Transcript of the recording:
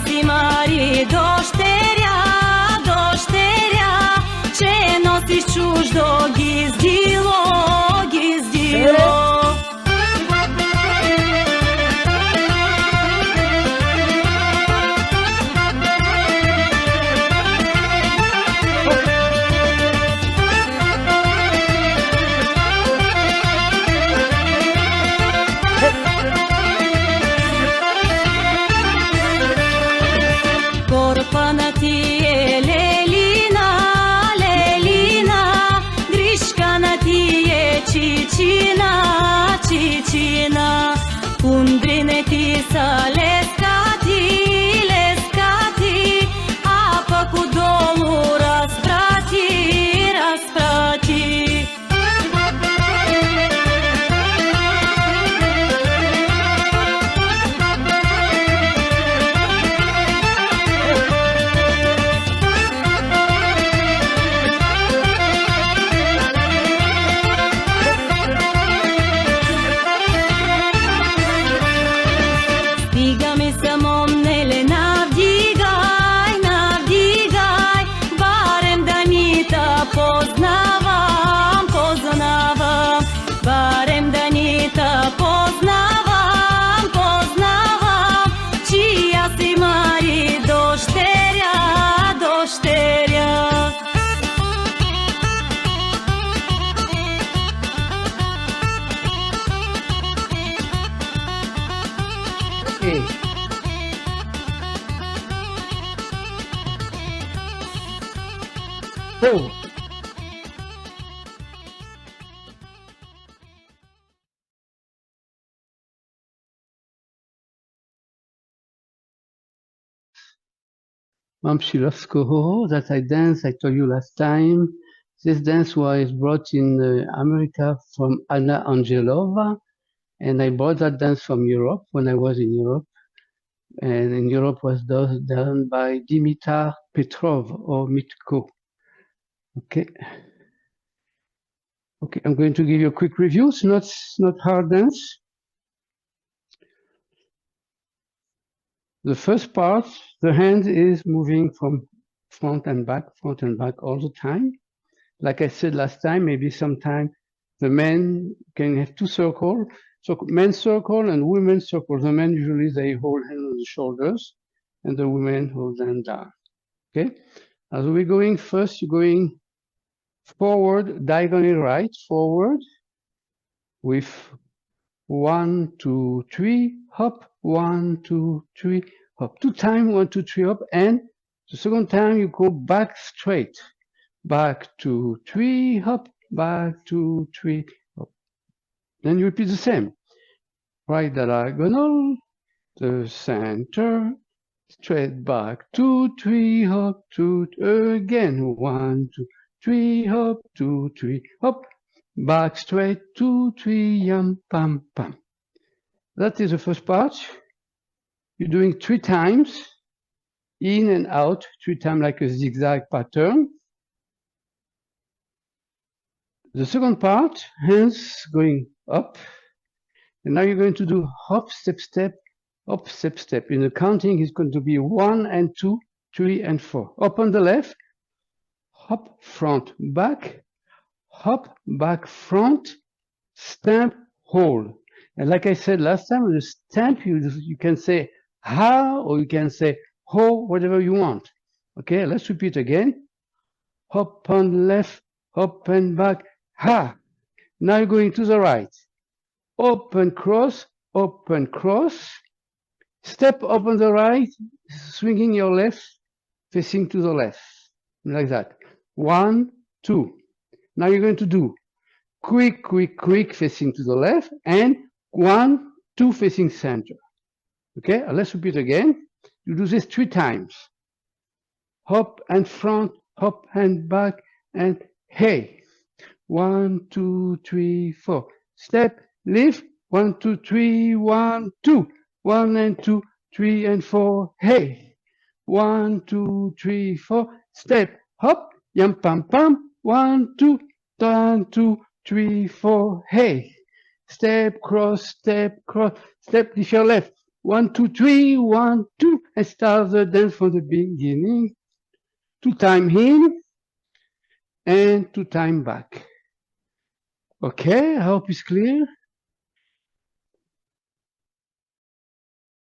si mari došterja, došterja, če nosiš čuždo gizdilo, gizdilo. Korpana ti je lelina, lelina, griškana ti je čičina, čičina, kundrine ti sa leskati, leskati, a pak u dolu rasprati, rasprati. Stiga mi samo mnele navdigaj, navdigaj, barem da ni ta poznavam, poznavam, barem da ni ta poznavam, poznavam, čija si mari došterja, došterja. Okay. So, MOMkszilowsko Horo that I danced, I told you last time. This dance was brought in America from Anna Angelova, and I brought that dance from Europe when I was in Europe. And in Europe was done by Dimitar Petrov or Mitko. Okay. Okay, I'm going to give you a quick review. It's not hard dance. The first part, the hand is moving from front and back all the time. Like I said last time, maybe sometime the men can have two circles. So men's circle and women's circle. The men usually they hold hands on the shoulders and the women hold them down. Okay? As we're going first, you're going forward, diagonally right, forward with 1, 2, 3, hop, 1, 2, 3, hop. 2 times, 1, 2, 3, hop, and the second time you go back straight. Back 2, 3, hop, back 2, 3, hop. Then you repeat the same. Right diagonal, the center, straight back 2, 3, hop, 2, again 1, 2, 3, hop, 2, 3, hop, back straight 2, 3, yam, pam, pam. That is the first part. You're doing 3 times, in and out, 3 times like a zigzag pattern. The second part, hands going up. And now you're going to do hop, step, step, hop, step, step. In the counting, it's going to be 1 and 2, 3 and 4. Up on the left, hop, front, back, hop, back, front, stamp, hold. And like I said last time, with the stamp, you can say ha, or you can say ho, whatever you want. Okay, let's repeat again. Hop on left, hop and back, ha. Now you're going to the right. Open, cross, step up on the right, swinging your left, facing to the left, like that. 1, 2. Now you're going to do quick, quick, quick, facing to the left, and 1, 2, facing center. Okay, let's repeat again. You do this 3 times. Hop and front, hop and back, and hey. 1, 2, 3, 4. Step, lift, 1, 2, 3, 1, 2. 1 and 2, 3 and 4, hey. 1, 2, 3, 4. Step, hop, yam pam pam. 1, 2, 1, 2, 3, 4, hey. Step, cross, step, lift your left. 1, 2, 3, 1, 2, and start the dance from the beginning. 2 time in and 2 time back. Okay, I hope it's clear.